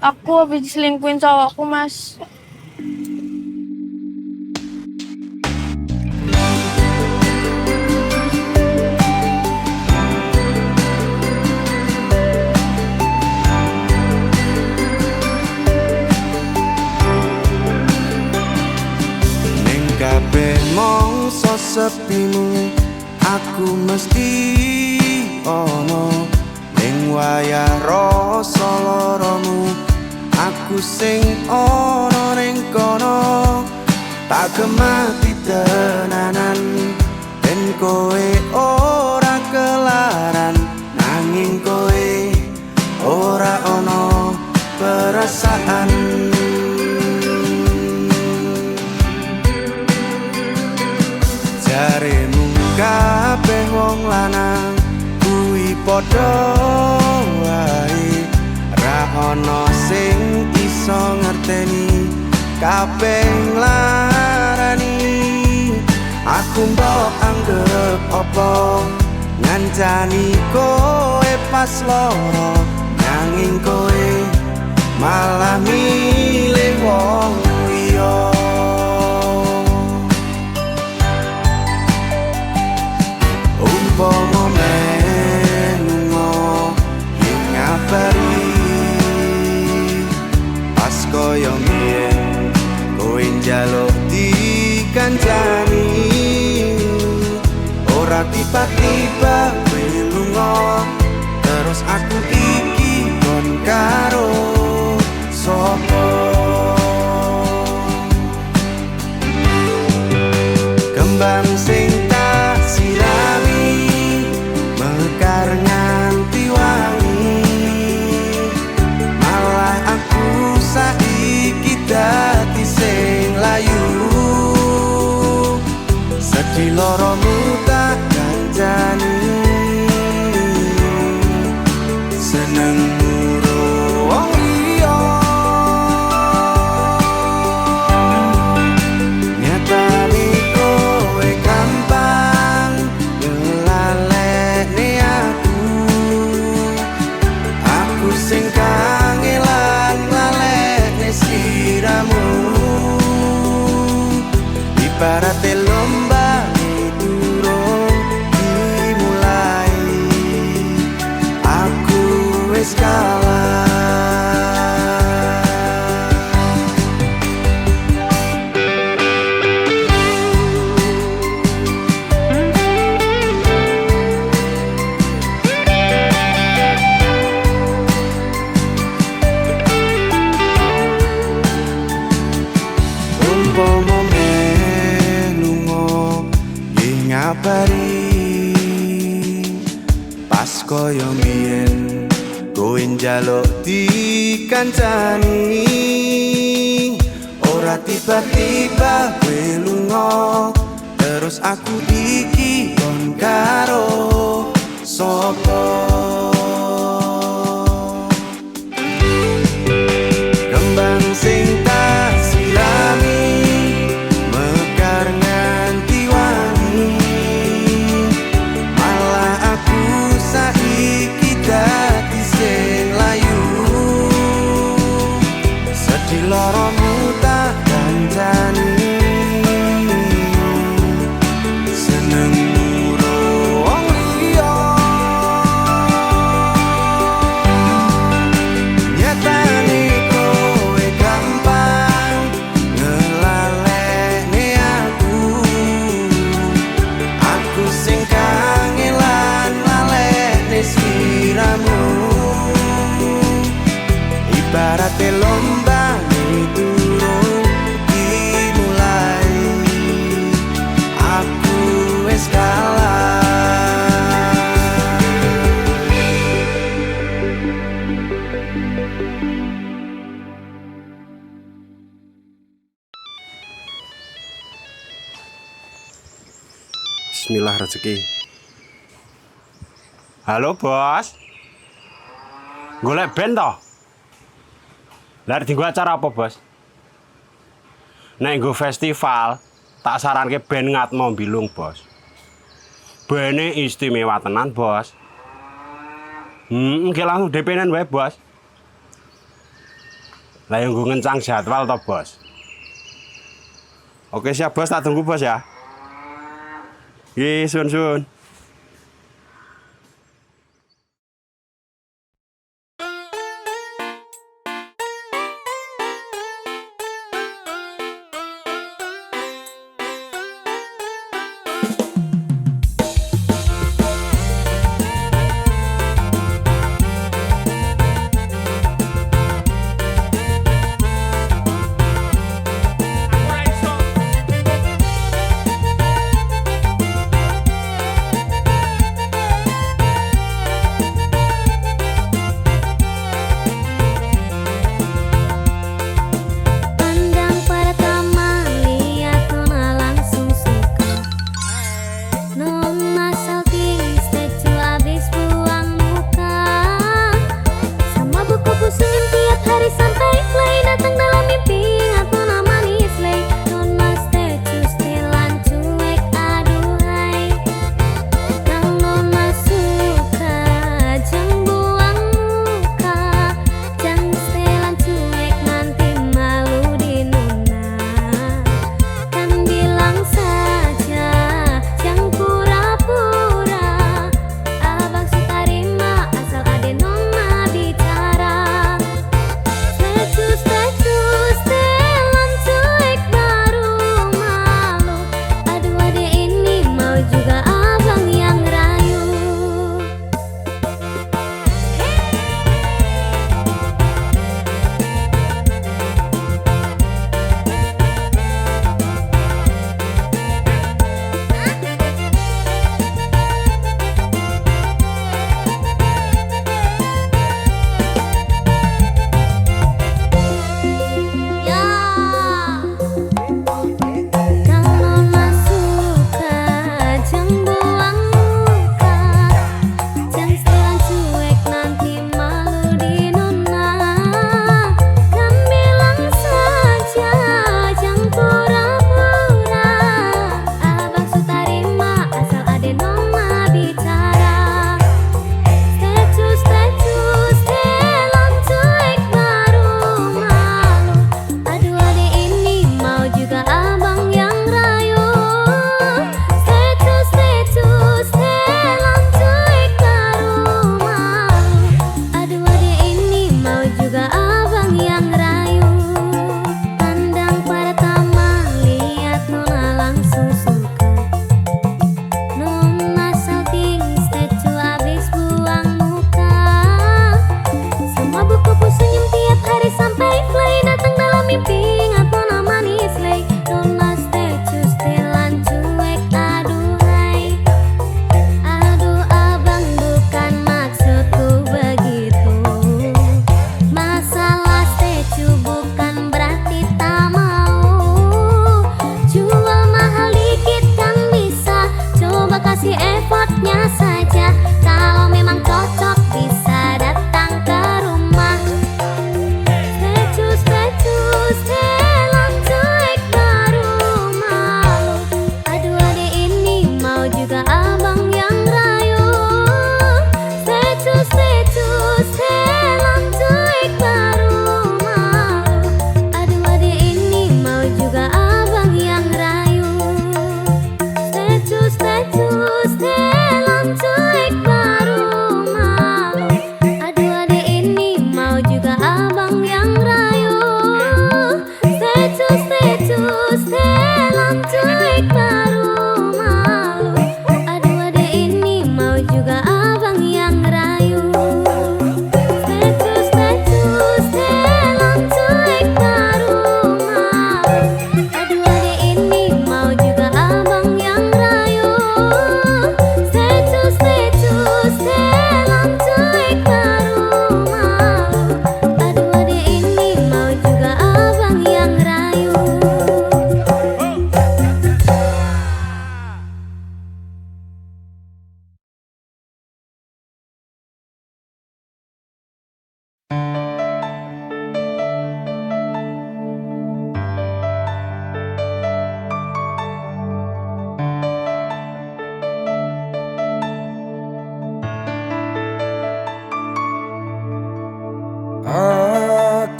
Aku habis diselingkuhin cowokku, Mas. Ning kabeh mongso sepimu aku mesti ono ning wayah rasa loromu aku sing ono ning kono tak gemati tenanan ben kowe ora kelaran nanging kowe ora ono perasaan. Jaremu kabeh wong lanang kuwi padha wae ra ono sing iso ngerteni kabeh nglarani aku mbok anggep apa ngancani kowe pas loro nanging kowe malah milih wong liya. Umpama menungo ing ngabari pas koyo mbiyen kowe njaluk dikancani ora tiba-tiba kowe lunga terus aku iki kon karo sapa kembang sing tak sirami mekar nganti wangi malah aku saiki dadi sing layu sedih loromu tak kancani seneng muro wong liya nyatane kowe gampang ngelalekne aku sing kangelan ngelalekne sliramu ibarat lomba durung dimulai aku wis kalah. Umpama menungo ing ngabari pas koyo mbiyen kowe njaluk dikancani ora tiba-tiba kowe lunga terus aku iki kon karo sapa kembang sing tak sirami mekar nganti wangi malah aku saiki dadi sing layu sedih loromu tak kancani seneng muro wong liya nyatane kowe gampang ngelalekne aku sing kangelan ngelalekne sliramu ibarat lomba durung dimulai aku wis kalah. Bismillah rezeki. Halo bos, golek band toh? Lah dienggo acara apa bos? Nek nggo festival, tak saranke band Ngatmo Bilung bos. Bene istimewa tenan bos. Nggih langsung DP-nan wae bos. Lah yang gue ngencang jadwal toh bos. Oke siap bos, tak tunggu bos ya. Iya sun.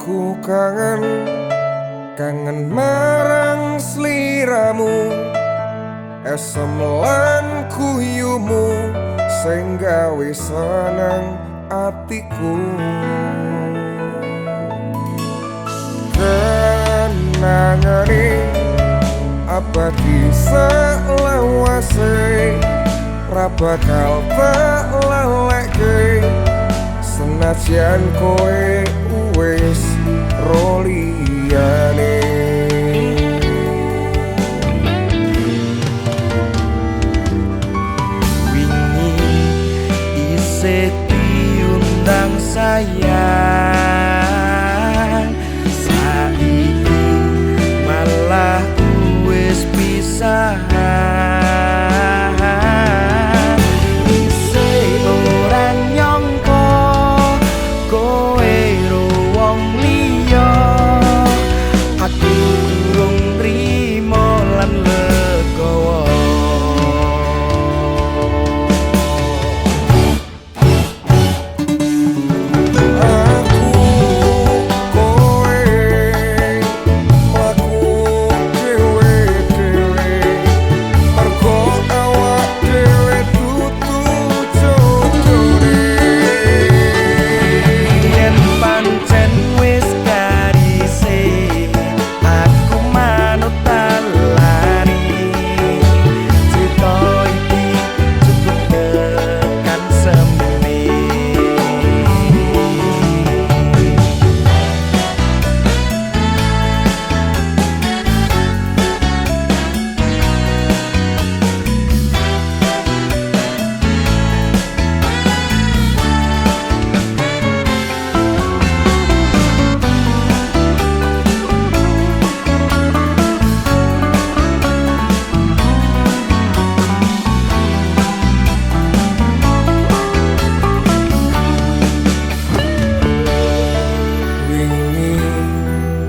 Aku kangen marang sliramu, esem lan kuyumu sing gawe seneng atiku. Kenangane abadi selawase, ra bakal tak lalekke senajan kowe wis roliyane. Wingi isih diundang sayang, saiki malah wis pisahan. Isih ora nyangka kowe ro wong liya, aku durung nrimo lan legowo.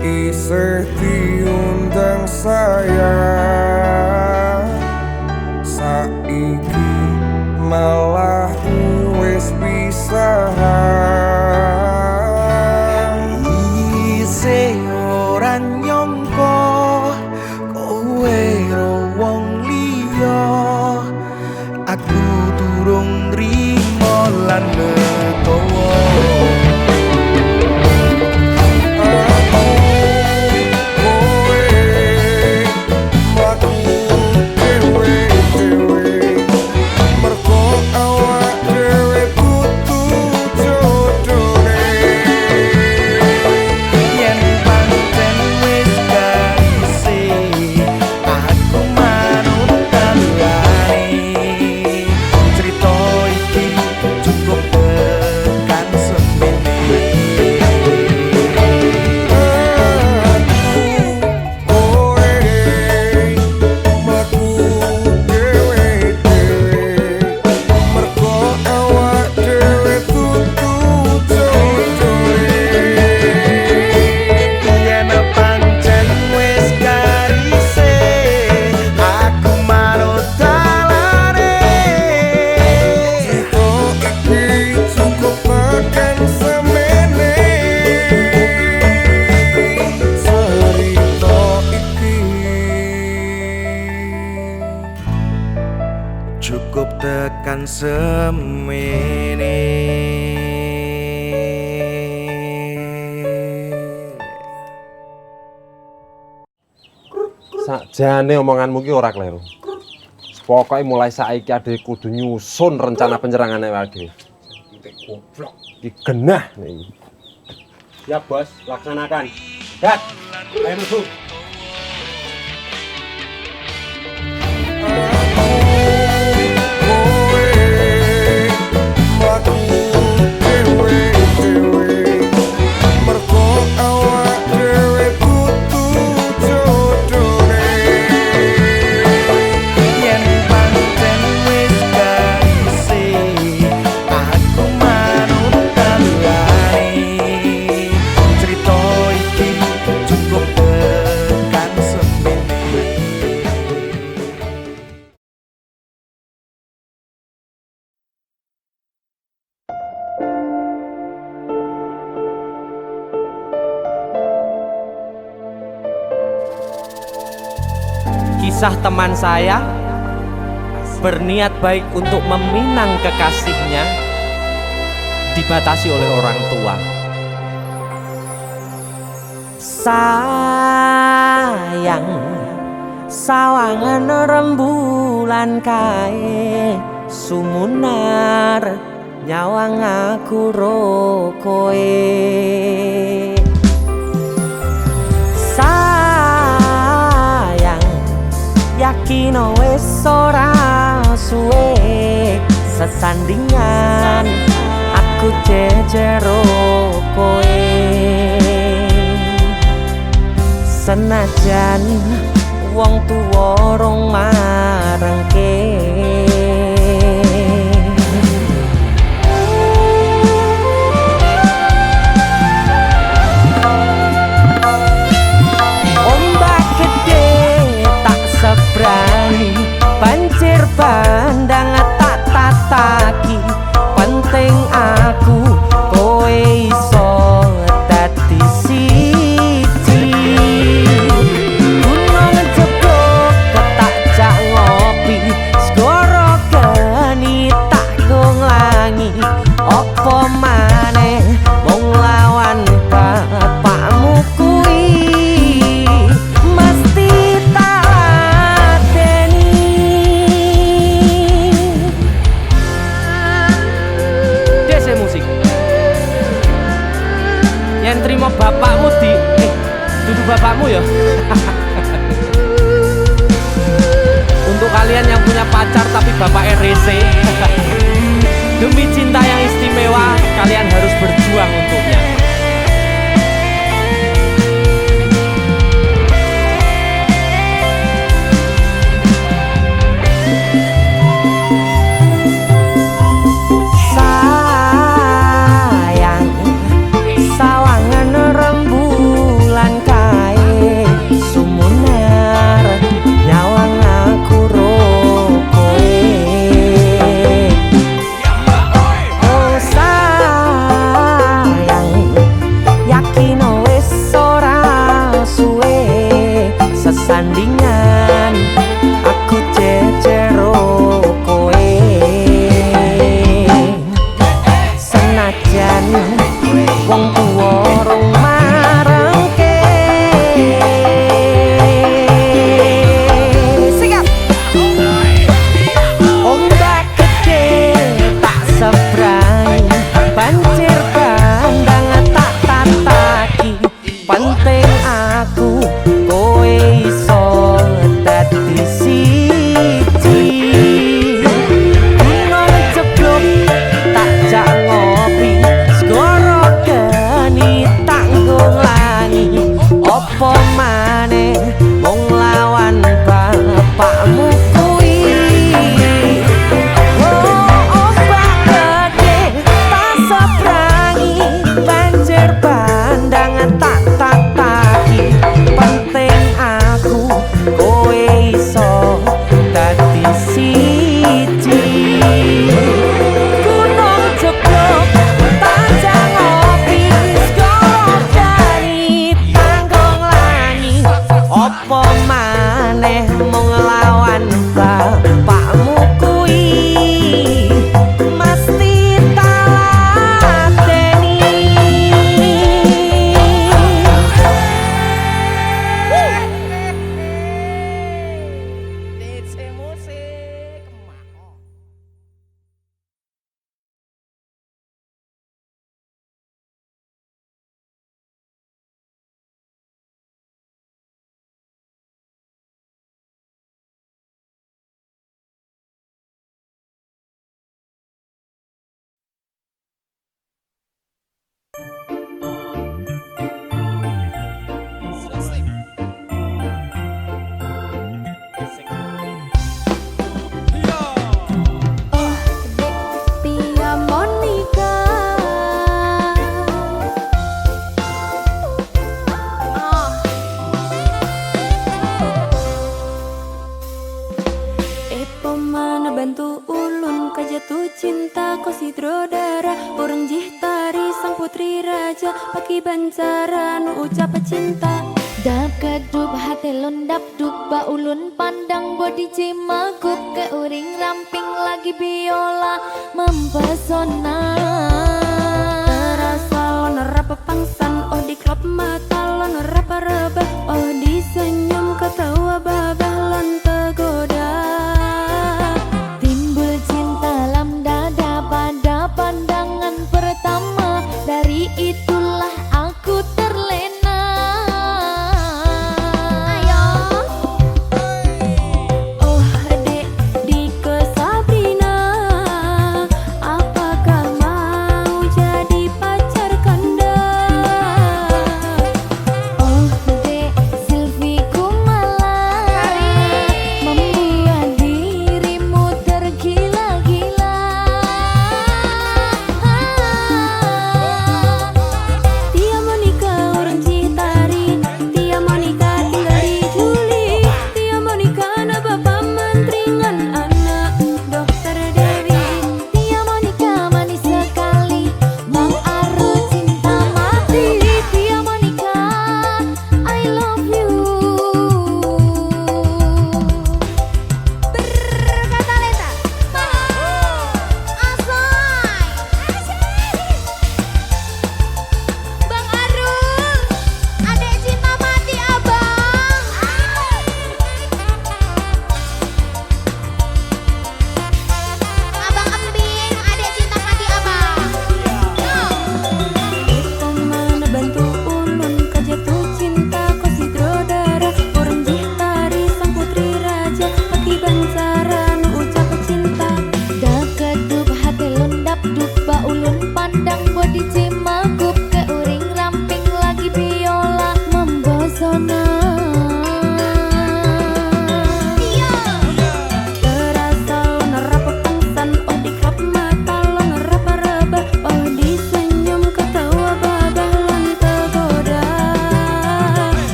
Isih diundang sayang, saiki malah wis pisahan. Isih ora nyangka kowe ro wong liya, aku durung nrimo lan legowo. Cukup tekan semene. Sakjane omonganmu ki ora kleru. Pokoke mulai saiki ade kudu nyusun rencana penyerangan awake dhewe. Goblok. Iki genah iki. Siap, Bos. Laksanakan. Dat, ayo masuk. Cerita iki cukup Kisah teman saya berniat baik untuk meminang kekasihnya dibatasi oleh orang tua. Sayang, sawangan rembulan kae sumunar nyawang aku rokoe. Sayang, yakin wis ora suwe sesandingan aku jejero koe. Senajan wong tuwa rong marengke. Ombak gede tak sebrani, banjir bandang tak tataki. Penting aku kowe iso dadi siji. Gunung jeblok ketak jak ngopi, segara geni tak gonglangi. Apa maneh wong lawan bapakmu kuwi mesti tak lateni. Dese musik yang terima bapakmu duduk bapakmu ya. Untuk kalian yang punya pacar tapi bapak RC, demi cinta yang istimewa kalian harus berjuang untuknya. Sayang, sawangan rembulan kae sumunar nyawang aku rokoe. Oh sayang, yakin wis ora suwe sesandingan aku jejero koe. Senajan wong tuwa rong marengke. Sikap. Ombak gede tak sebrani, banjir bandang tak tataki. Penting aku kowe iso dadi siji. Gunung jeblok tak jak ngopi, segara geni tak gonglangi. Apa maneh wong lawan bapakmu kuwi. Oh ombak gede tak seberangi, banjir bandang tak tataki. Penting aku kowe iso dadi siji. Gunung jeblok tak jak ngopi, segara geni tanggung langi. Apa maneh mung lawan bapakmu kuwi mesti tak lateni. DC musik. Pia Monica. Pemana bantu ulun kajatuh cinta kau sidrodara orang jihtari sang putri raja paki bancara nu ucap cinta Dap kedup hati lundap duk ba ulun pandang body cimagup ke uring ramping lagi biola mempesona terasa lon rapa pangsan oh di klub mata lon rapa raba oh di senyum ketawa babah lon tergoda timbul cinta lam dada pada pandangan pertama dari itulah aku terlena.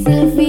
Selfie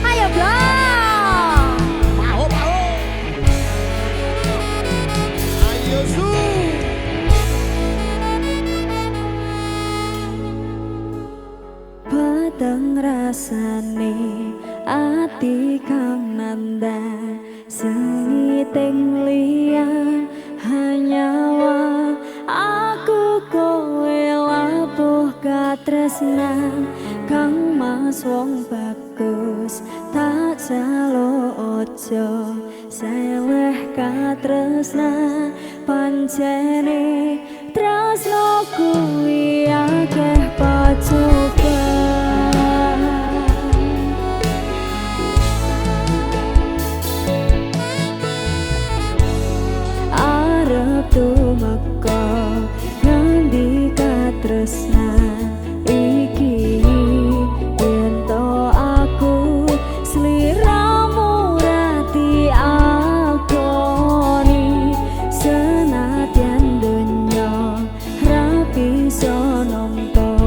Ayo Blang. Peteng rasane ati kang nanda sengiting liyan hanyawa aku kowe labuh katresnan kang mas wong bagus tak jalo ojo seleh katresnan pancene tresno kuwi akeh pacoban arep tumeka ngendi katresnan iki yen to aku sliramu rati akoni senadyan donya rapi so nampa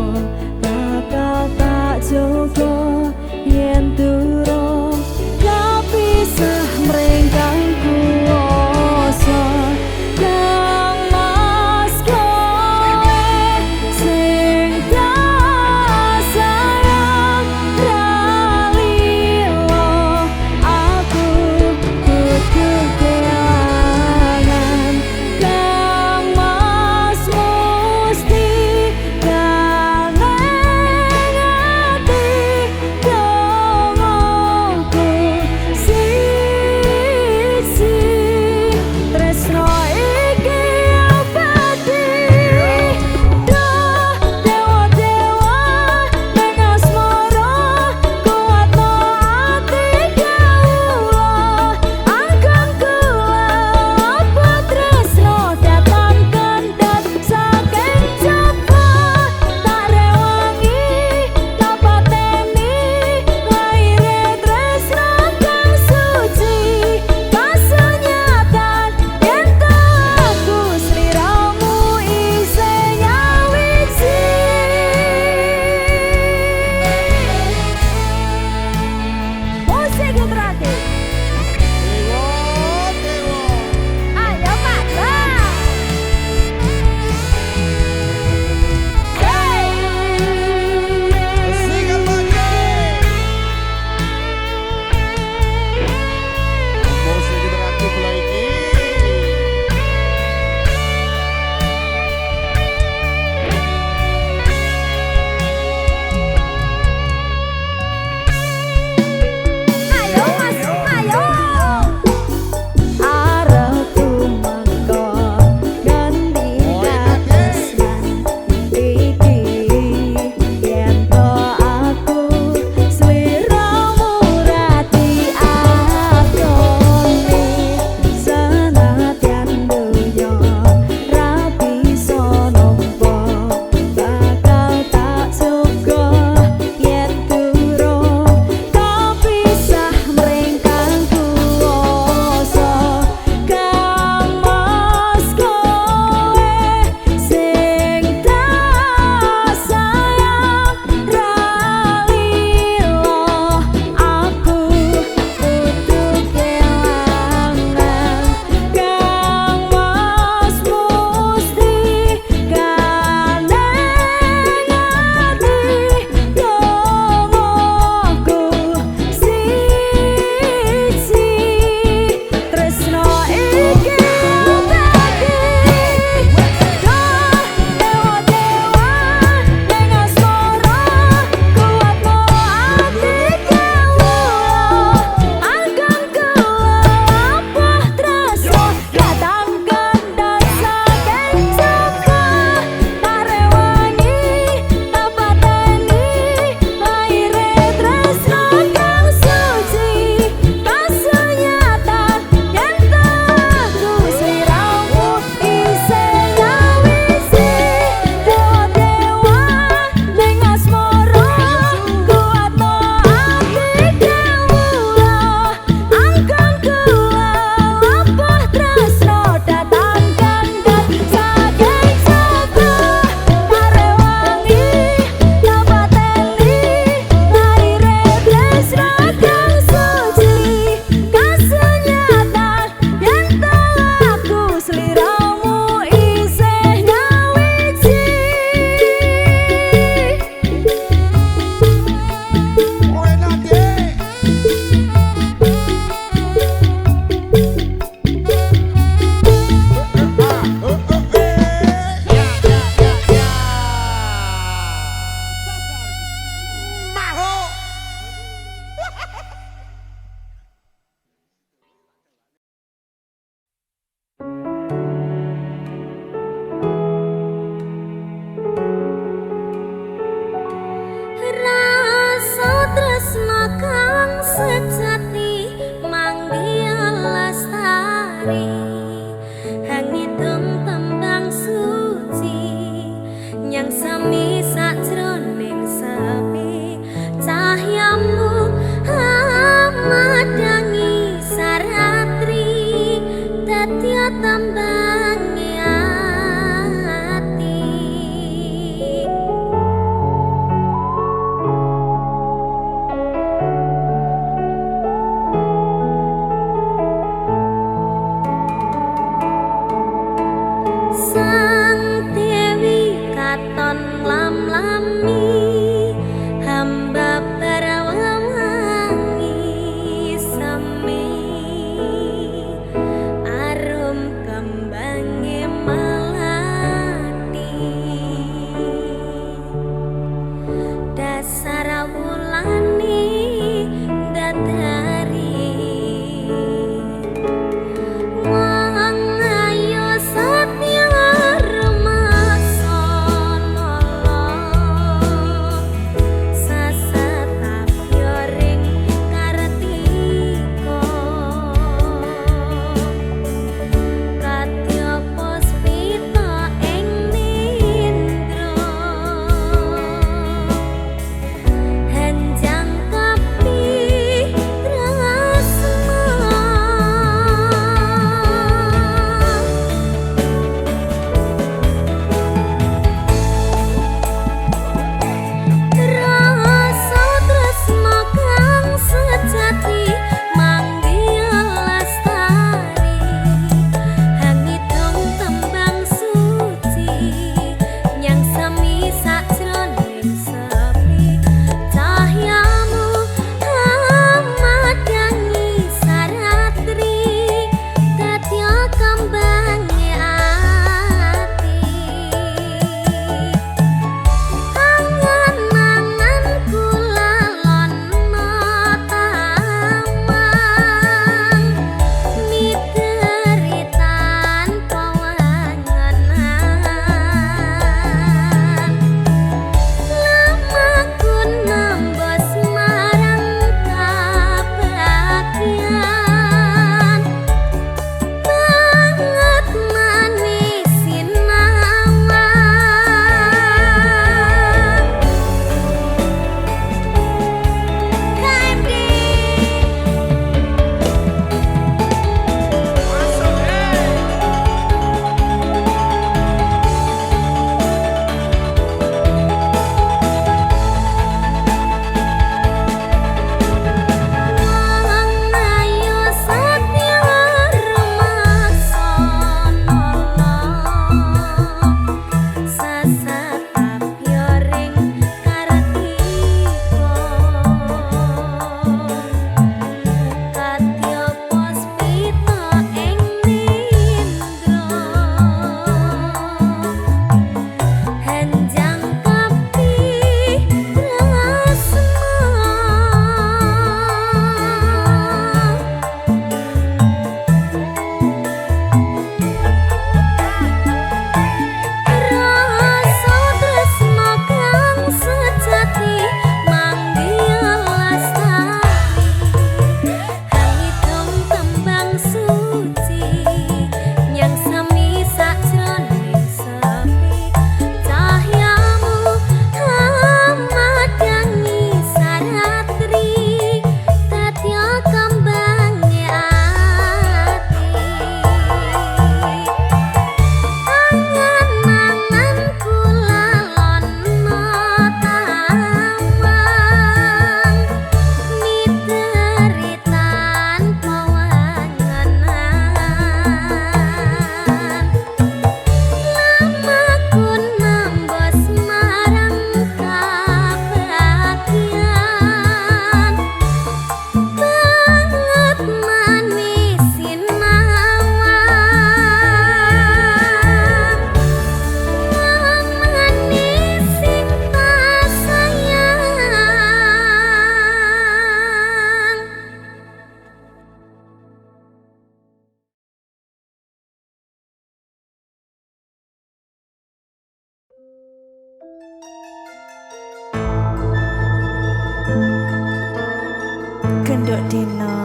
Dok Dino,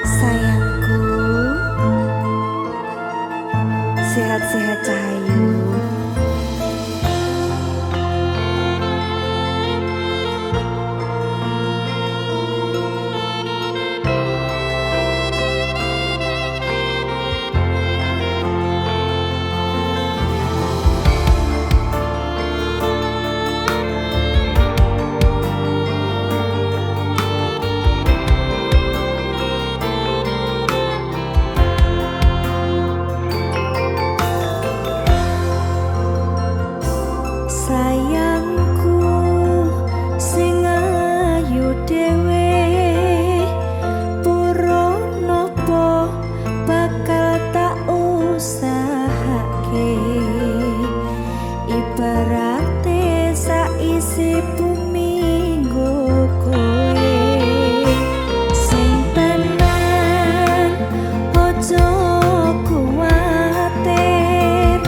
sayangku, sehat-sehat Cahayu. Sayangku sing ayu dhewe pura nopo bakal tak usahake ibarate saisi bumi nggo kowe sing tenan ojo kuwatir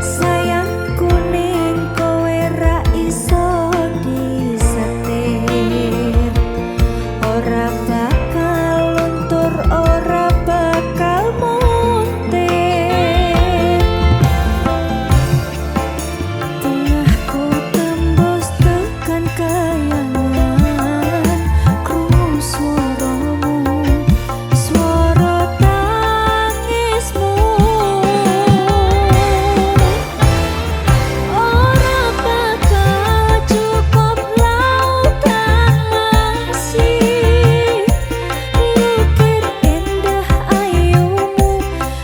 sayangku ning kowe ra iso disetir ora bakal luntur ora bakal muntir tengahku tembus tekan kayangan krungu swaramu swara tangismu ora bakal cukup lautan masih lukir indah ayumu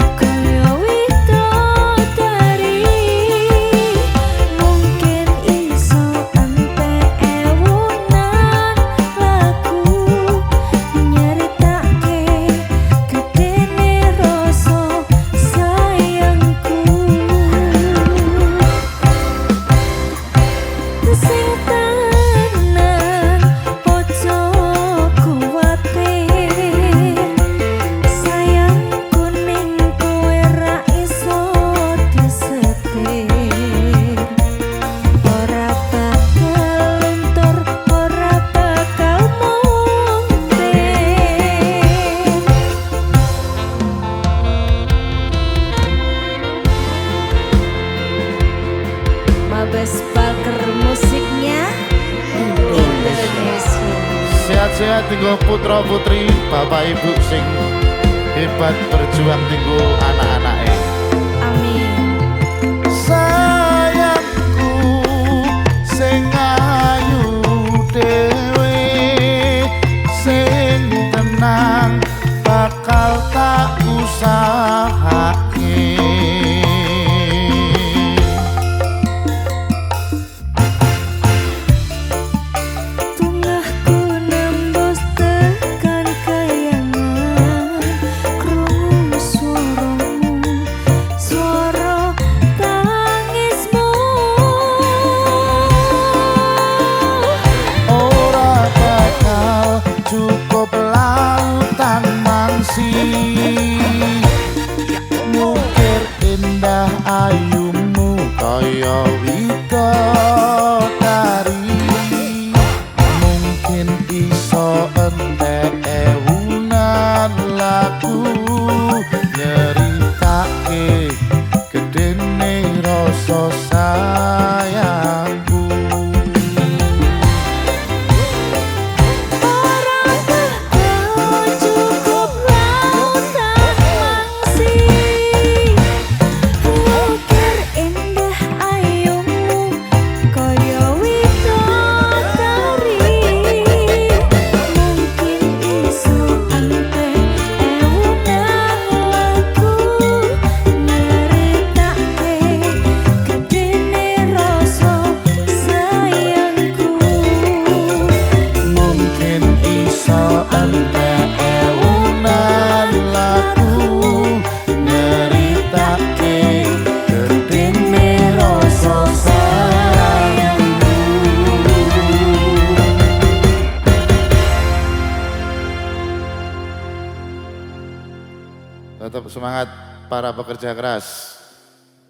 kaya widodari mungkin iso entek ewunan lagu nyeritake gedene rasa sayangku sing tenan ojo kuwatir sayangku ning kowe ra iso disetir ora bakal luntur ora bakal muntir Mabes Parker musiknya Indonesia. Sehat-sehat tinggo putra putri, bapak ibu sing hebat berjuang tinggo anak-anake. Amin. Sayangku sing ayu dhewe sing tenang bakal tak usahake Tengahku nembus tekan kayangan krungu swaramu swara tangismu ora bakal cukup lautan mangsi mukir indah ayumu kaya widodari mungkin iso entek ewunan lagu nyeritake gedene rasa sayangku ora bakal cukup lautan mangsi lukir indah ayumu kaya widodari mungkin iso entek ewunan lagu nyeritake gedene rasa sayangku mungkin iso entek ewunan lagu nyeritake gedene rasa sayangku. Tetap semangat para pekerja keras.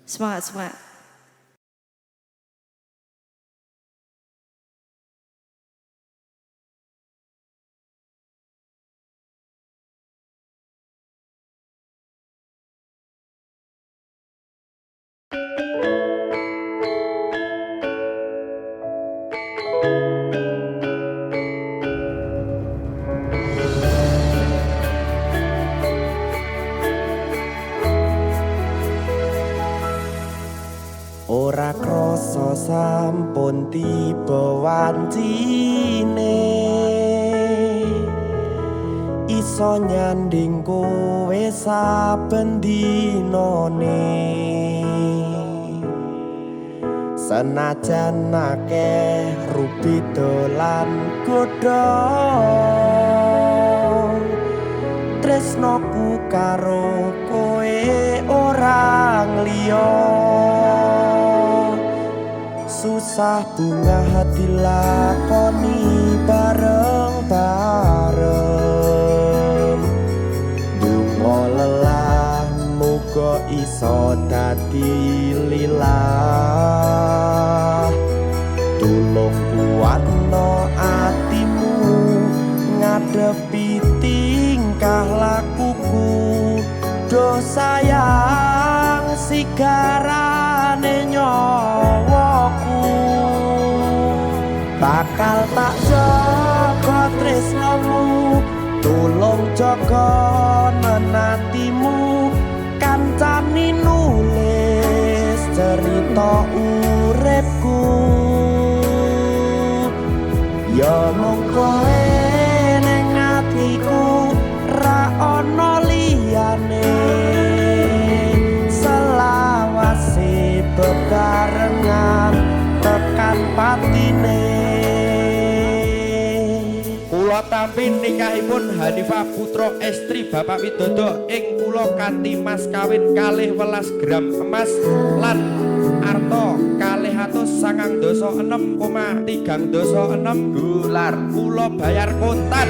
semangat semangat Ora krasa sampun tiba wancine iso nyanding kowe saben dinane senajan akeh rupi dolan godho tresnoku karo kowe ora liya susah bunga hati lakoni bareng-bareng dungo lelah muga iso dadi lilah tulung kuatno atimu ngadepi tingkah lakuku do sayang sigarane nyawaku bakal tak jaga tresnamu tulung jaga menatimu kancani nulis cerita uripku ya mung kowe ning atiku ra ono liyane selawase bebarengan tekan patine. Kula tampi nikahipun Hanifah putra estri Bapak Widodo ing kula kanthi mas kawin 12 gram emas lan arta 296,326 dolar kula bayar kontan.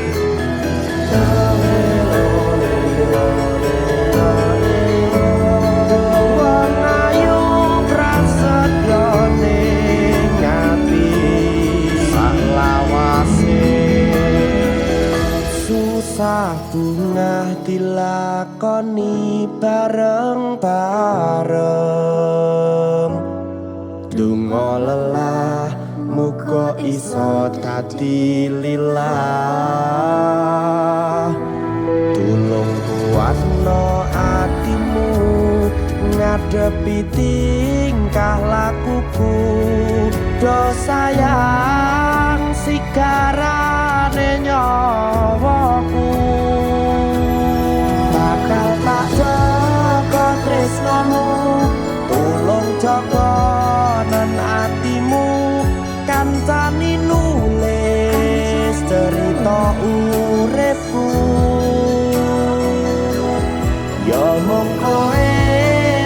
Susah bunga dilakoni bareng-bareng dungo lelah muga iso dadi lilah tulung kuatno atimu ngadepi tingkah lakuku do sayang sigarane nyawaku bakal tak jaga tresnamu tulung jaga nan atimu kancani nulis cerita uripku ya mung kowe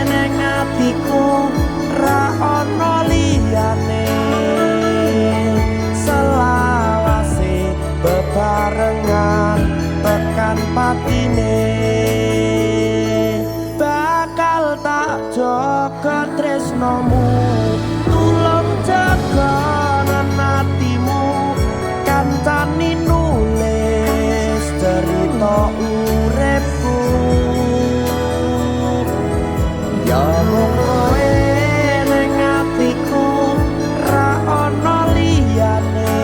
ning atiku ra ono liyane selawase bebarengan tekan patine bakal tak jaga tresnamu tulung jaga nan atimu kancani nulis cerita uripku ya mung kowe ning atiku ra ono liyane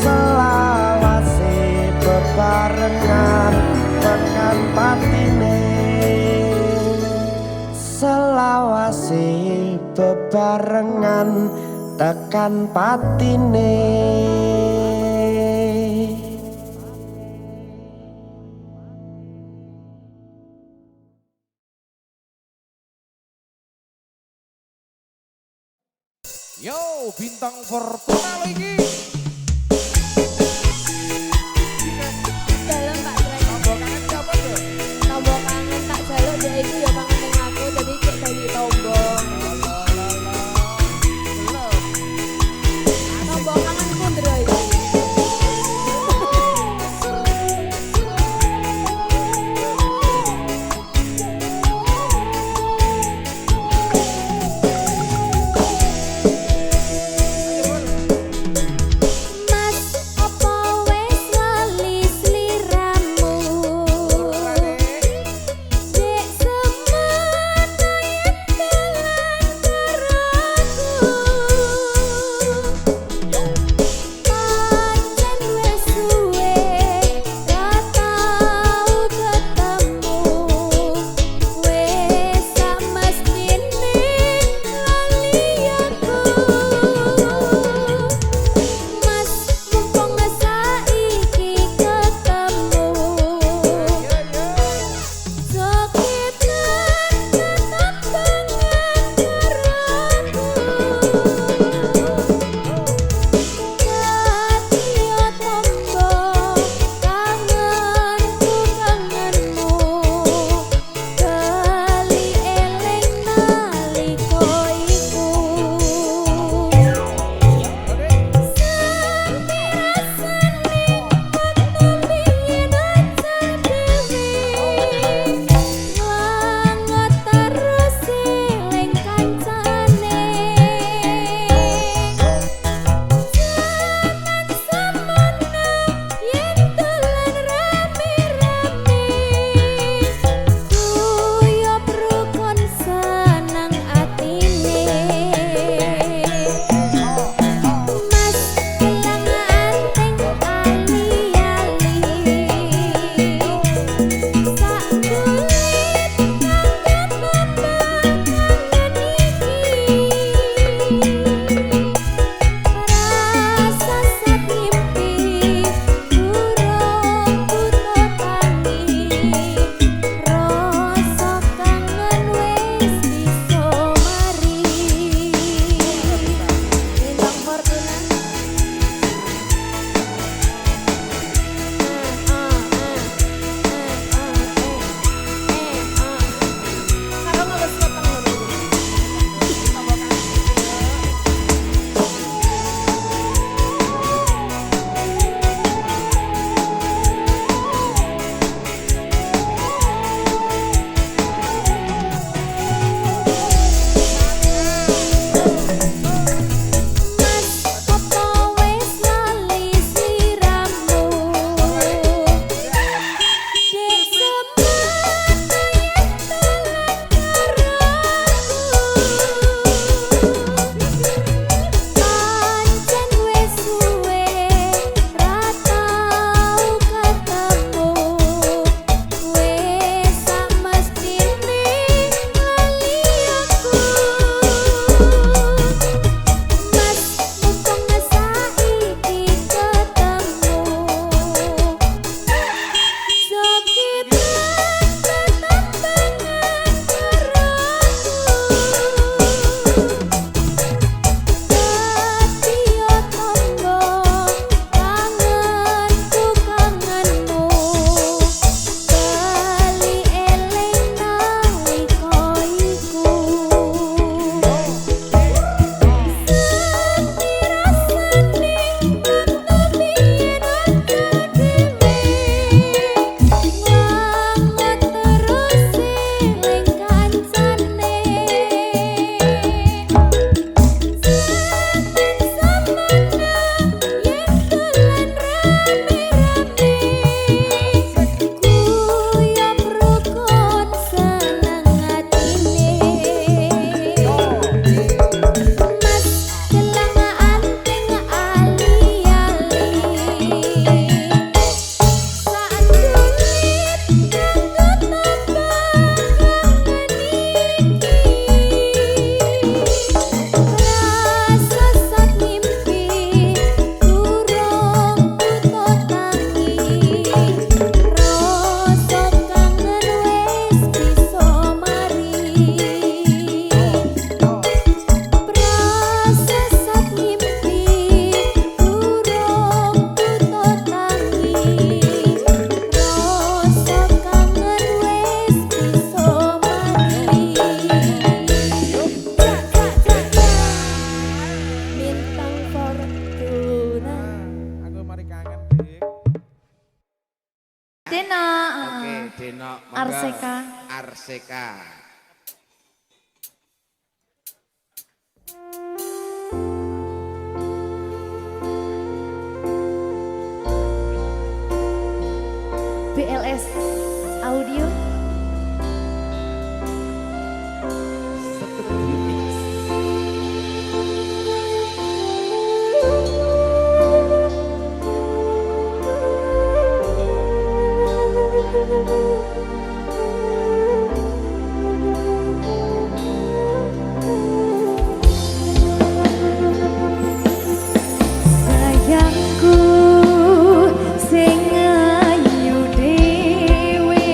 selawase bebarengan tekan patine selawase bebarengan tekan patine. Yo, bintang Fortuna lo iki. Dalam Pak Dren. Tombol kangen siapa tuh? Tombol kangen tak jaluk dia itu ya kangen ning aku jadi cek dari tombol. Tombol kangen kundro iki. Vino, monggo. Arseka. Arseka. BLS Audio. Sayangku sing ayu dhewe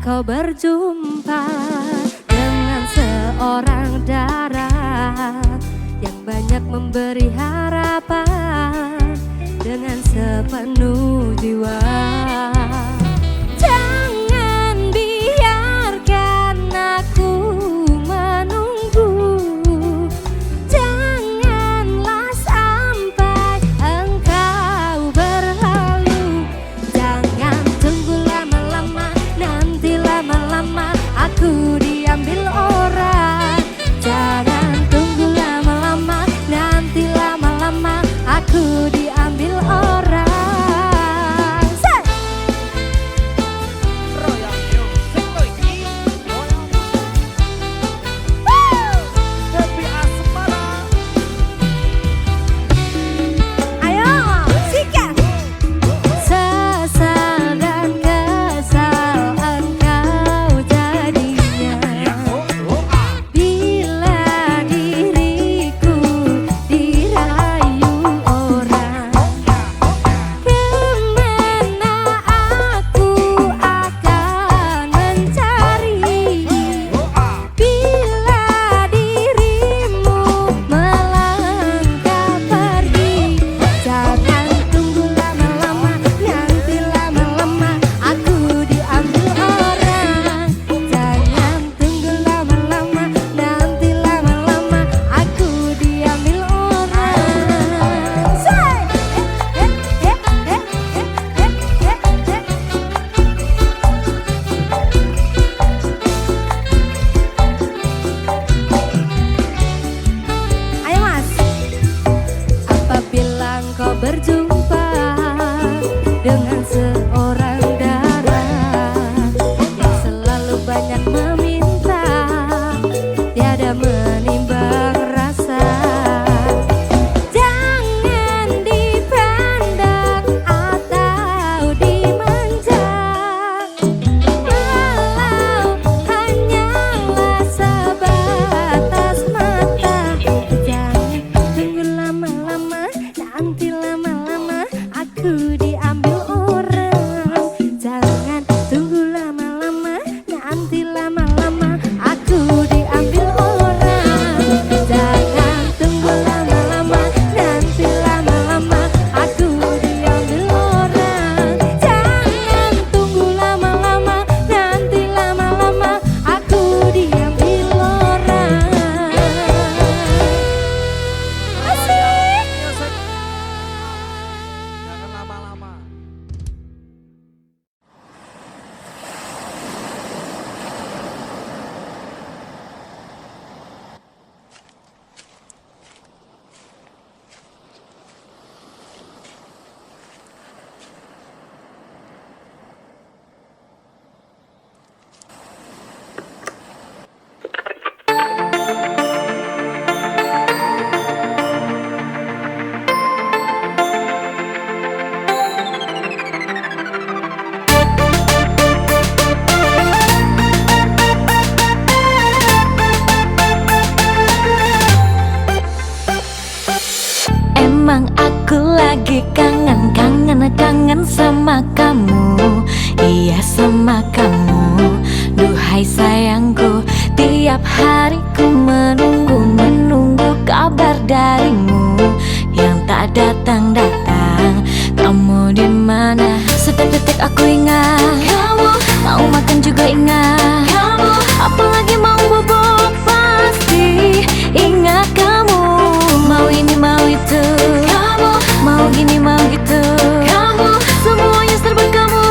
kau berjumpa dengan seorang darat yang banyak memberi harapan dengan sepenuh jiwa. Jangan biarkan aku menunggu, janganlah sampai engkau berlalu. Jangan tunggu lama-lama, nanti lama-lama aku diambil orang. Jangan tunggu lama-lama, nanti lama-lama aku diambil orang. Ayo, sikat. Sesal dan kesal engkau jadinya bila diriku dirayu orang. Kemana aku akan mencari bila dirimu melangkah pergi. Jangan tunggu lama-lama, nanti lama-lama aku diambil orang. Jangan tunggu lama-lama, nanti lama-lama aku diambil orang. Say! Ayo mas, apabila engkau berjumpa dengan seorang darat yang selalu banyak meminta, tiada menimbang rasa. Jangan dipandang atau dimanja, walau hanyalah sebatas mata. Jangan tunggu lama-lama, nanti lama-lama aku diambil orang. Jangan tunggu lama-lama, nanti lama-lama aku diambil orang. Jangan tunggu lama-lama, nanti lama-lama aku diambil orang. Jangan tunggu lama-lama, nanti lama-lama aku diambil orang. Asik. Jangan lama-lama. Emang aku lagi kangen sama kamu. Iya sama kamu. Duhai sayangku, tiap hari ku menunggu kabar darimu yang tak datang-datang. Kamu di mana? Setiap detik aku ingat kamu. Mau makan juga ingat kamu. Apalagi mau bobo pasti ingat kamu. Mau ini mau itu kamu. Mau gini mau gitu kamu. Semuanya serba kamu.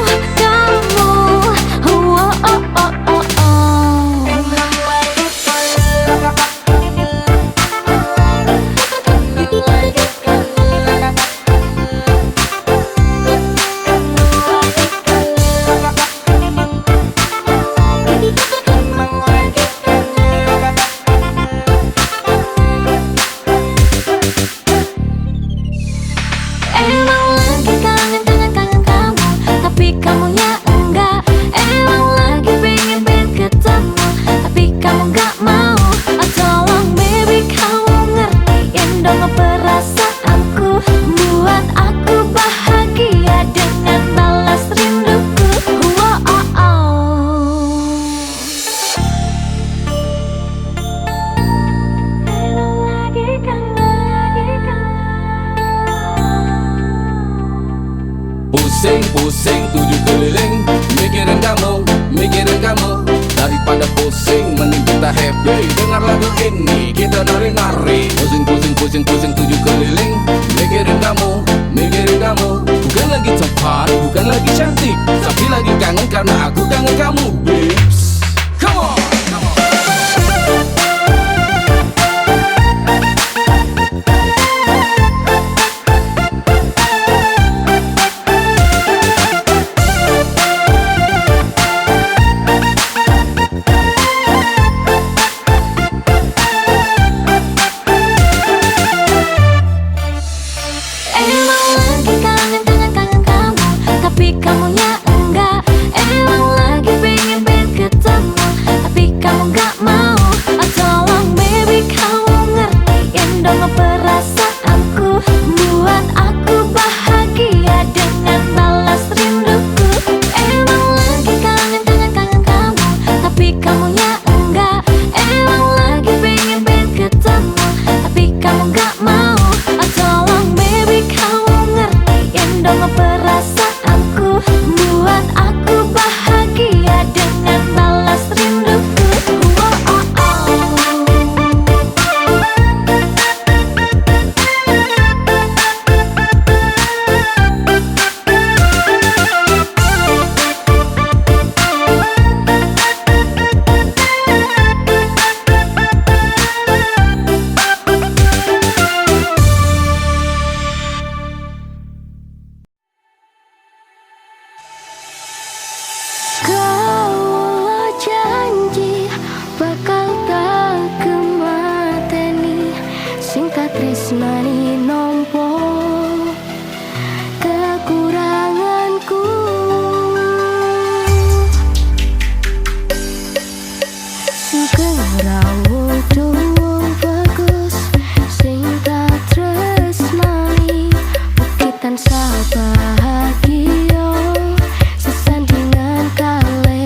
Oh, oh, oh, oh, oh, oh. Pusing-pusing tujuh keliling, mikirin kamu. Daripada pusing, mending kita happy. Dengar lagu ini, kita nari-nari. Pusing tujuh keliling, mikirin kamu. Bukan lagi cepat, bukan lagi cantik, tapi lagi kangen karena aku kangen kamu, babes. Come on. Emang lagi kangen kamu, tapi kamunya enggak. Emang lagi pengen ketemu, tapi kamu enggak mau. Tolong baby kamu ngertiin dong perasaanku, buat aku bahagia dengan balas rinduku. Emang lagi kangen kamu, tapi kamunya enggak. Emang lagi pengen ketemu, tapi kamu enggak mau. Tolong baby kamu ngertiin dong perasaanku, buat aku bahagia dengan balas rinduku. Kau janji bakal tak kemateni, sing tak tresnani nompo kekuranganku. Sugeng rawuh wong bagus, sing tak tresnani, bukitan bahagia sesandingan kalih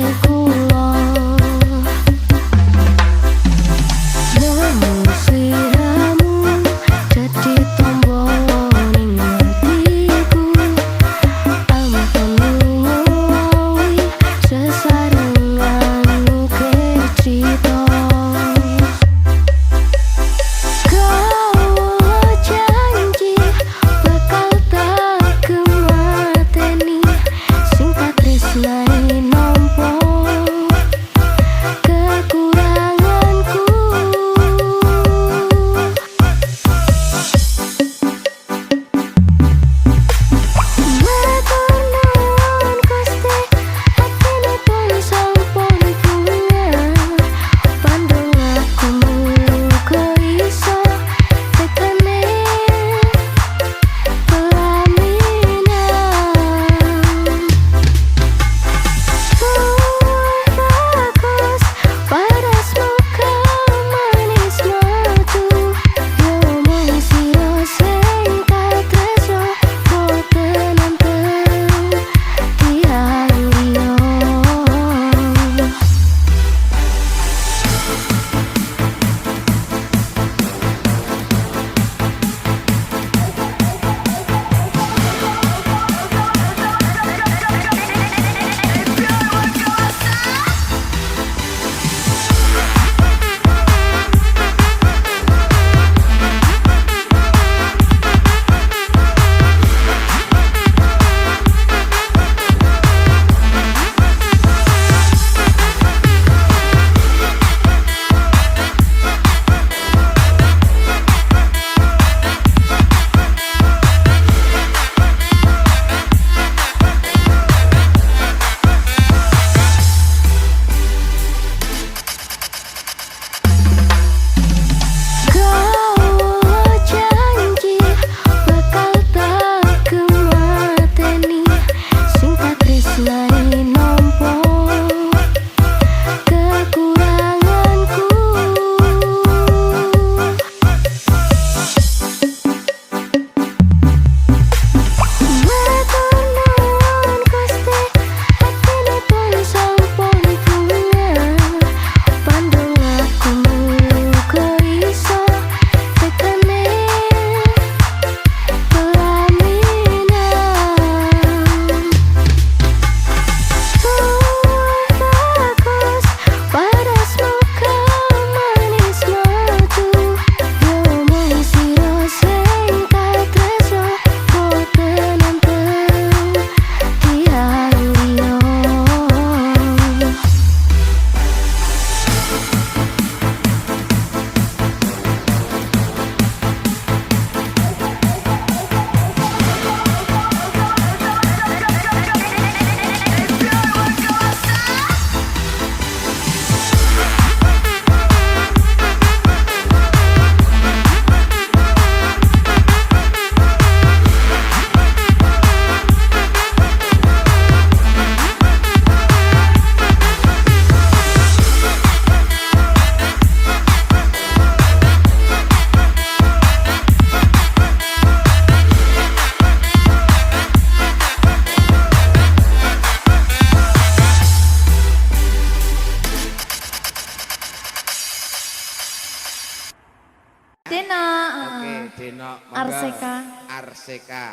Perseka.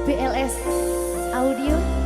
BLS Audio.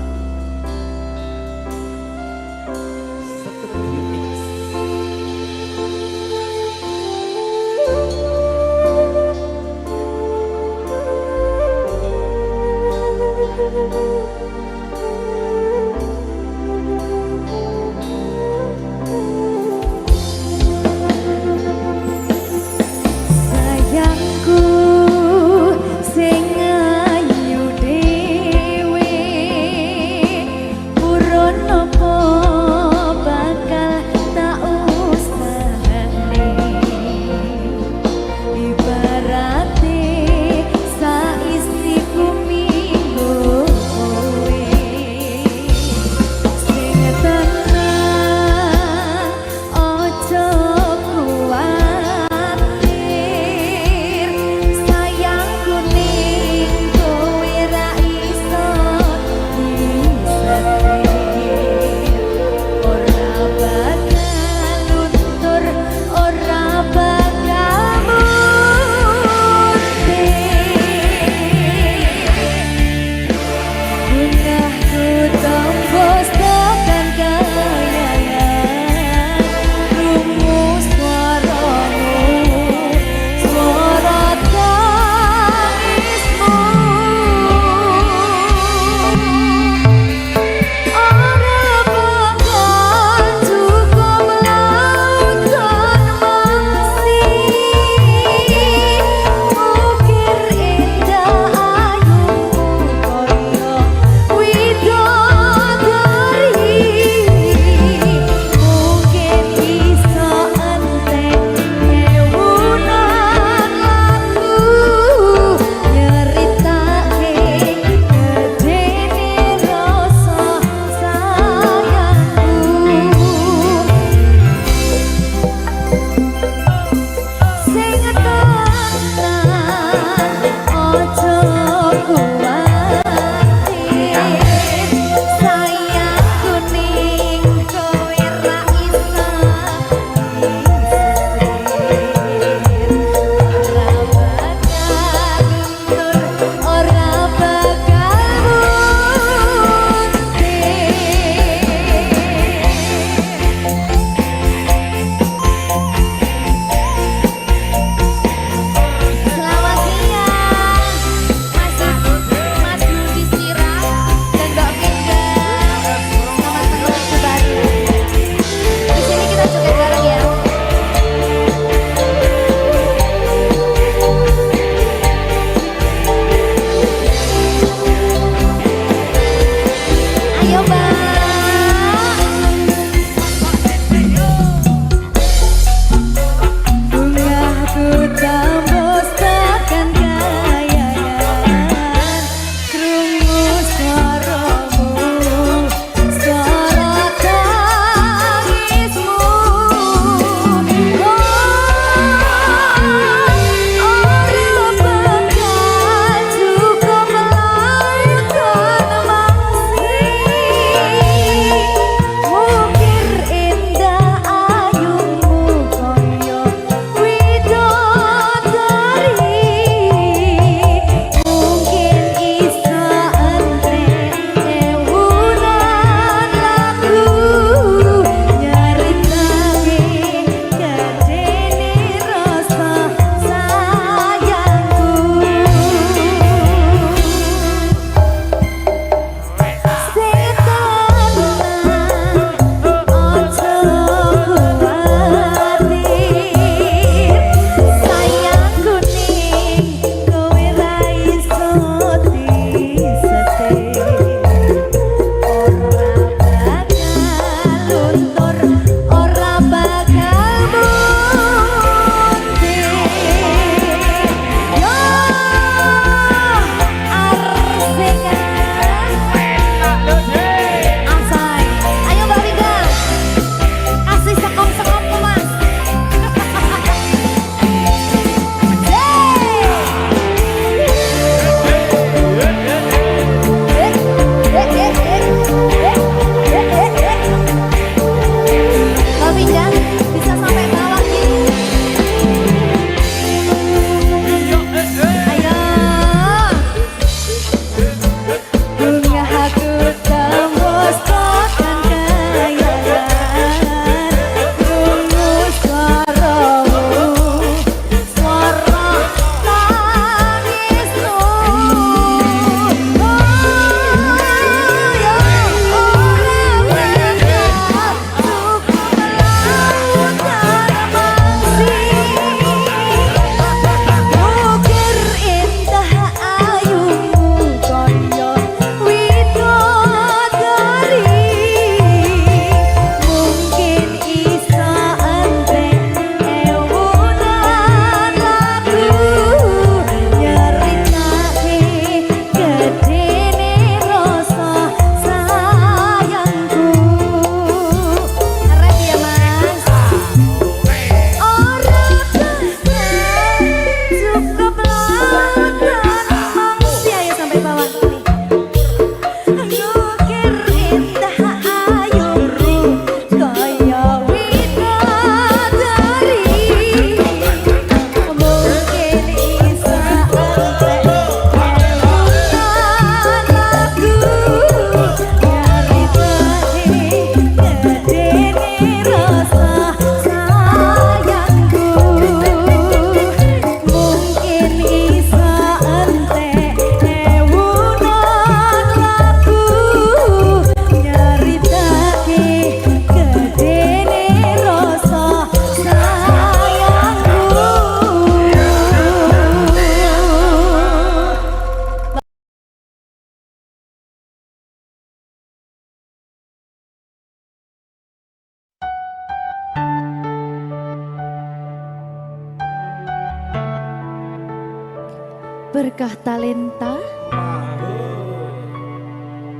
Berkah talenta.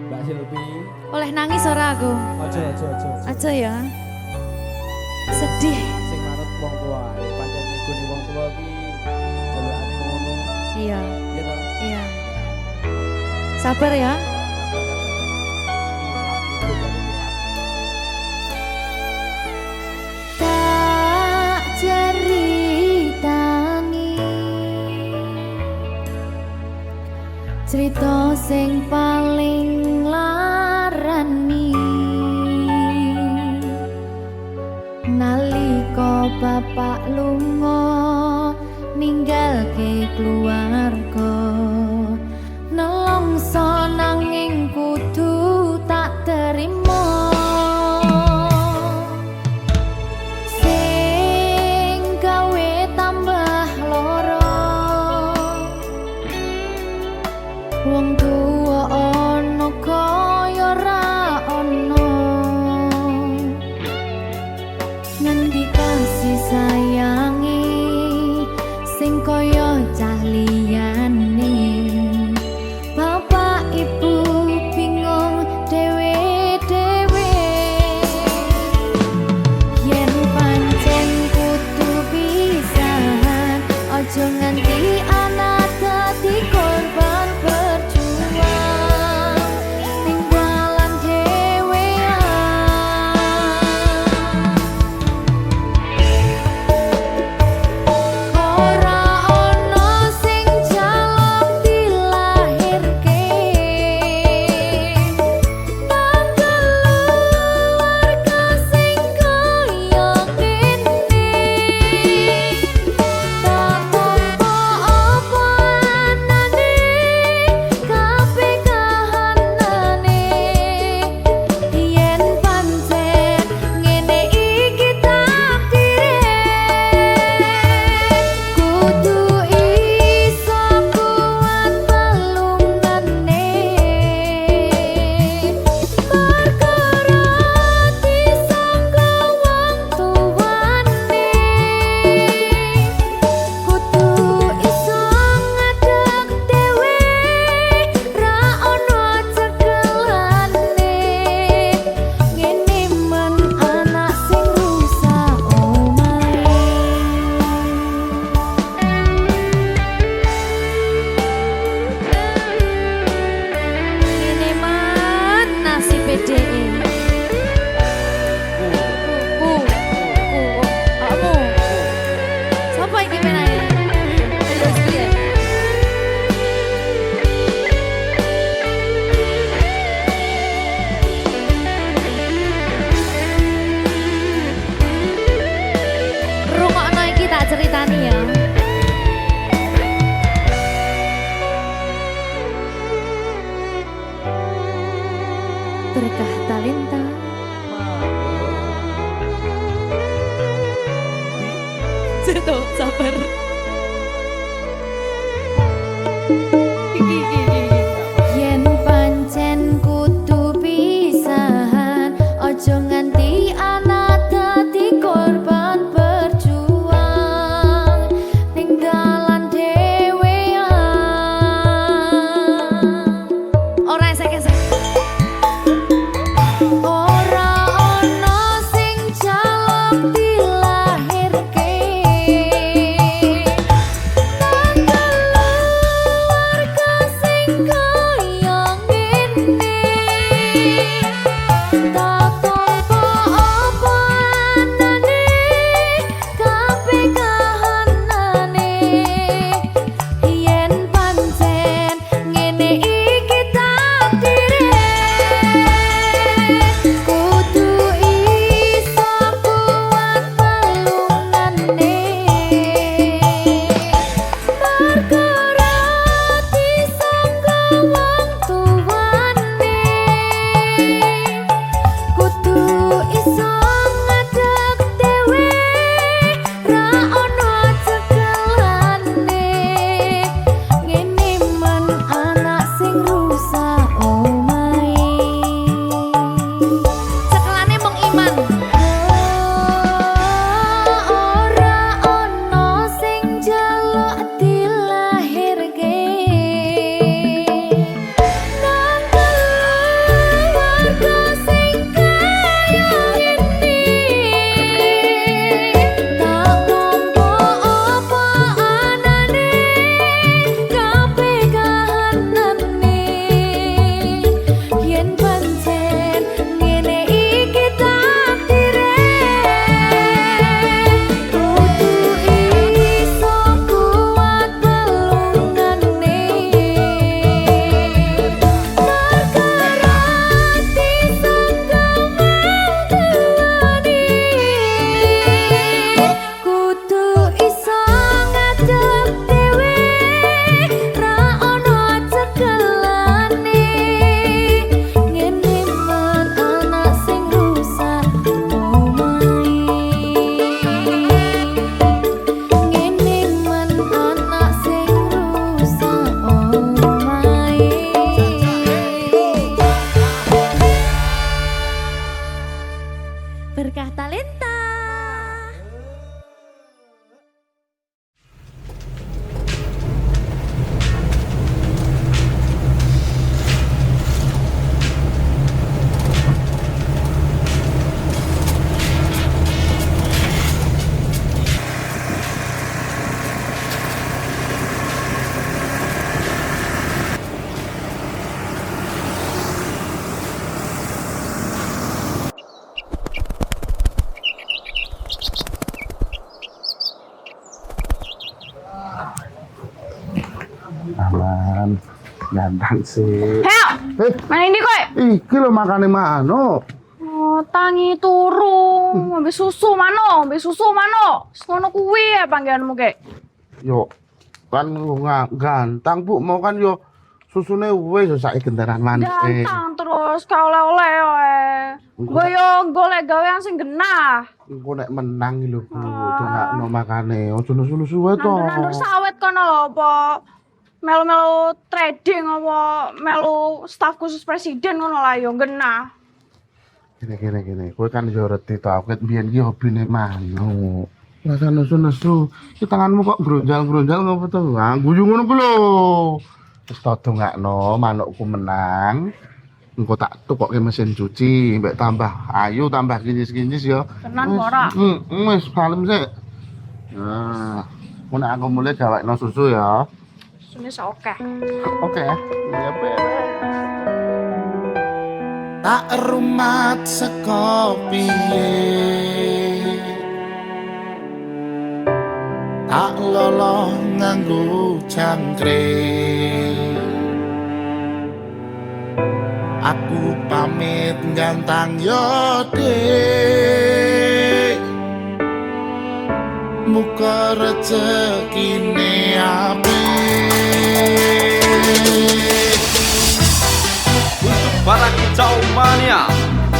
Mbak Silvi. Oleh nangis ora aku? Aja. Aja ya. Sedih. Sing manut wong tua. Pancen ngegoni wong tua ki jalukane ngono. Iya. Iya toh? Iya. Sabar ya. Tak ceritani cerita sing paling larani nalika bapak lunga ninggalke keluarga nelongso nanging kudu tak terima sing gawe tambah loro wong tuwa ana kaya ra ana ngendi kasih sayangi sing kaya cah liyane bapak ibu bingung dewe-dewe yen pancen kudu pisahan aja nganti anak dadi korban berjuang tinggalan dewean ora ono sing jaluk dilahirke nang keluarga sing kaya kene tak tampa apa anane kabeh kahanane yen pancen ngene iki takdire kudu iso kuat balungane perkara disangka wong tuwane kudu iso ngadeg dhewe ra ono cekelane ngene men anak sing rusak omahe ngene men nasib dhewe kamu sapa iki menane terus piye rungokno iki tak ceritani ya berkah talenta Ceto, sabar. Yen pancen kudu pisahan, ojo nganti anak dadi korban berjuang ning dalan dhewean. Ora esek-esek. Ora ono sing jaluk dilahirke Ganteng sih. Heo, mana ini kowe? Iki lho makane mano. Oh, tangi turu, ngombe susu mano, ngono kuwi ya panggilanmu kek. Yo kan ganteng Bu, mau kan yo susune wis saiki gendaran manis. Ganteng terus ka oleh-oleh gue yo golek gawean sing genah. Engko nek menang iki lho Bu, dongakno makane ojo nusu-nusu wae to. Nandur sawit kono lho apa melu-melu trading apa melu staf khusus presiden ngono lah yo genah. Gini. Kowe kan yo reti to, aku biyen iki hobine mano. Rasa nesu-nesu, iki tanganmu kok gronjal-gronjal ngopo to? Ah, guyu ngono ku lho. Wis to dongakno manukku menang. Engko tak tukokke mesin cuci, mbek tambah ayu, tambah kinyis-kinyis ya. Tenan ora? Wis kalem sik. Nah, mun aku mulai gawekno susu ya. Susune oke. Oke. Ya tak rumat saka piye tak lolo nganggo cangkring aku pamit gantang yo dik muga rezekine apik Para kicau mania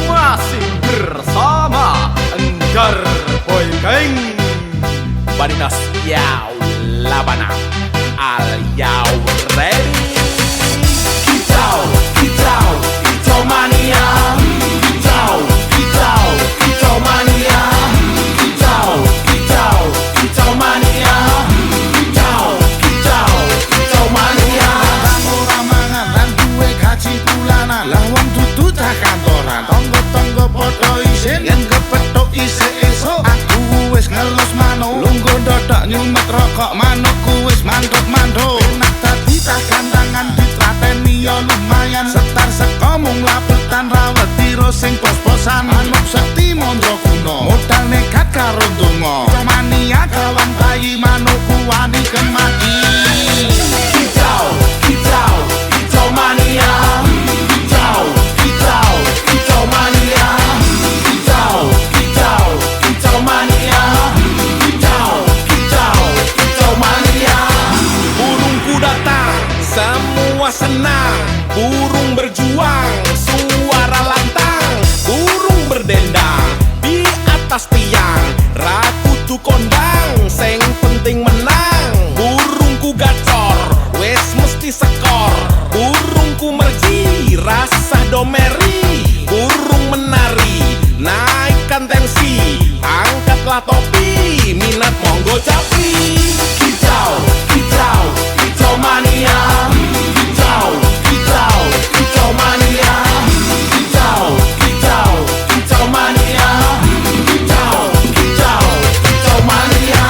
masih bersama Enggar Boy Gang Barinas Yau Labana Al Yau Ready Kicau mania Kicau mania Kicau mania Kicau mania ora mangan lan duwe gaji bulanan lah wong dudu cah kantoran tonggo-tonggo padha isin yen kepethuk isih esuk aku wis ngelus manuk lungguh dodok nyumet rokok manukku wis manduk-manduk enak dadi cah gantangan ditrateni yo lumayan setar seko mung labetan rawet tiro sing pos-posan manuk sekti mondro kuno modal nekat karo donga mania kawan bayi manukku wani kemaki Kicau mania Kicau mania Kicau mania Kicau mania Burungku datang semua senang burung berjuang suara lantang burung berdendang di atas tiang rakutu kondang sing penting menang burungku gacor wes mesti sekor burungku merji rasa domeri burung menari naikkan tensi angkatlah topi minat monggo capi kicau mania kicau mania kicau mania kicau mania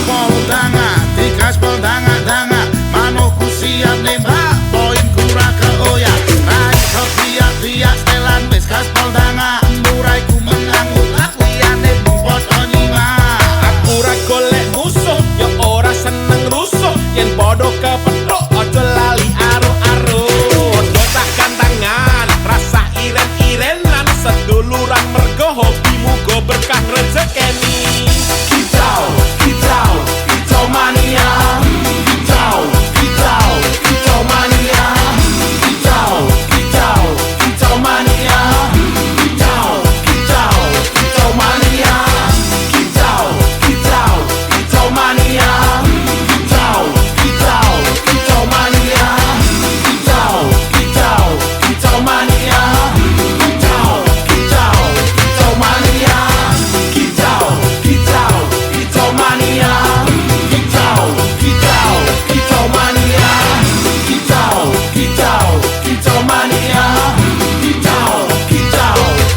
Poldanga, digaspol danga-danga manukku siap nembak poinku ra keoyak rai biak-biak setelan wis gaspol danga muraiku menang utak liyane mung padha nyimak aku ra golek musuh ya ora seneng rusuh yen padha kepethuk aja lali aro-aro dosa kantangan rasa iren-irenan seduluran mergo hobimu go berkah rezekeni kicau mania kicau mania kicau mania kicau mania kicau mania kicau mania kicau mania kicau mania kicau mania kicau mania kicau mania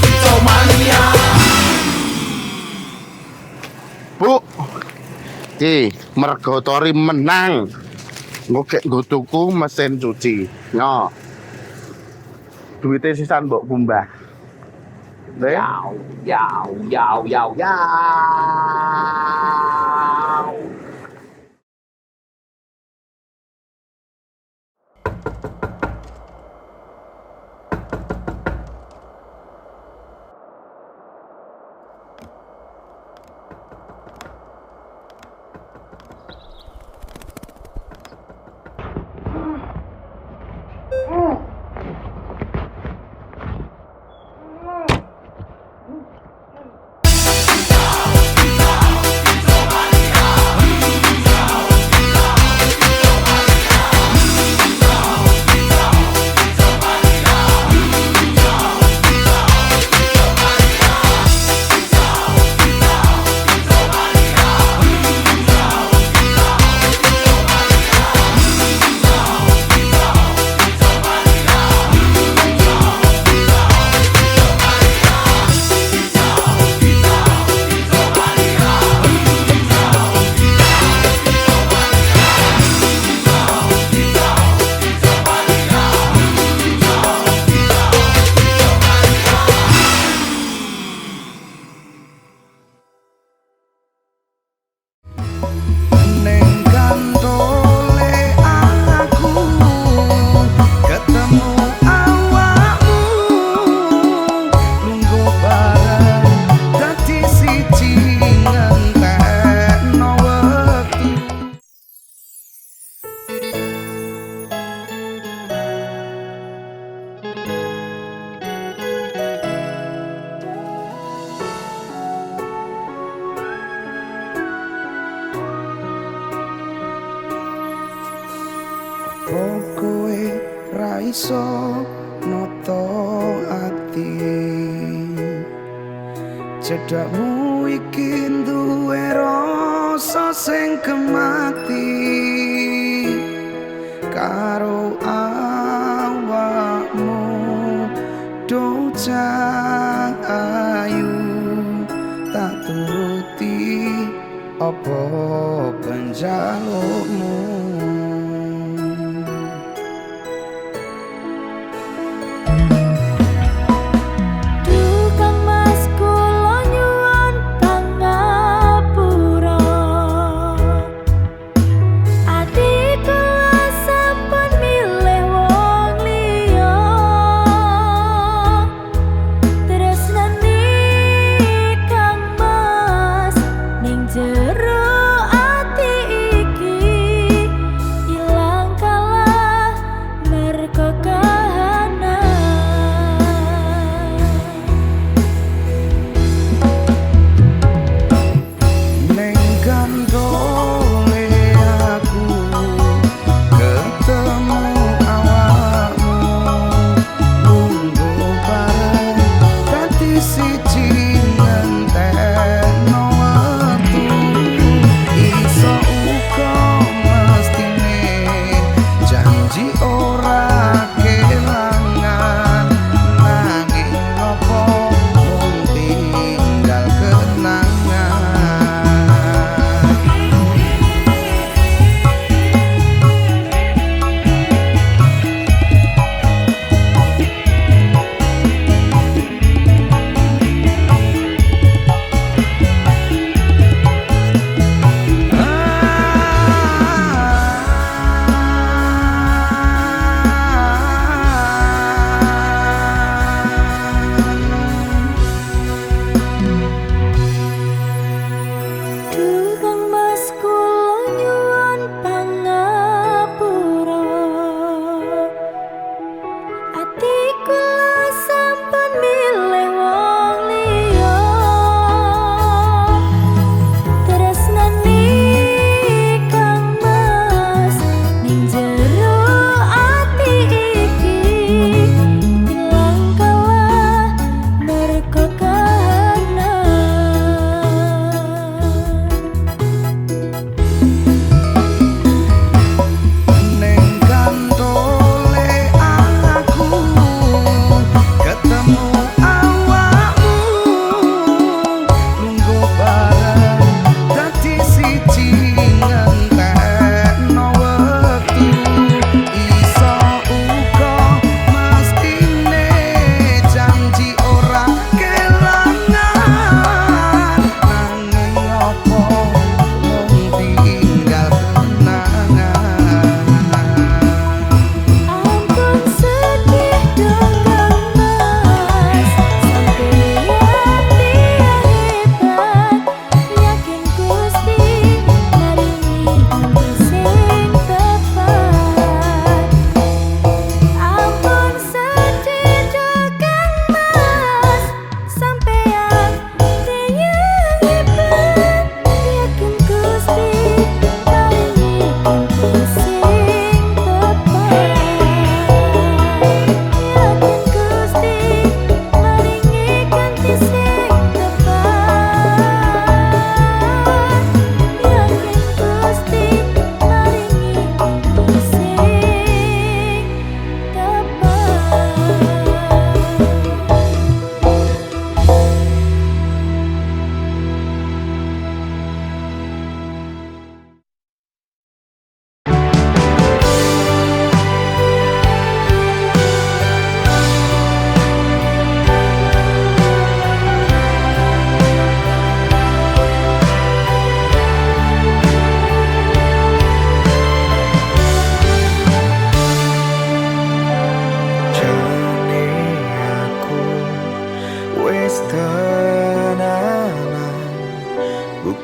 kicau mania Bu mergo Tori menang ngokek nggo tuku mesin cuci nyo duitnya sisan mbok kumbah Yau kowe ra iso noto ati. Cedhakmu iki duwe rasa sing kemati karo awakmu do ayu tak turuti apa penjalukmu.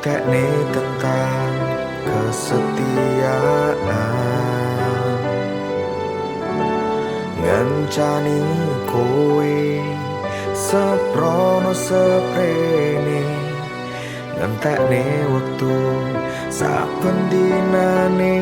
buktekne tentang kesetiaan ngancani kowe seprono seprene ngentekne wektu saben dinane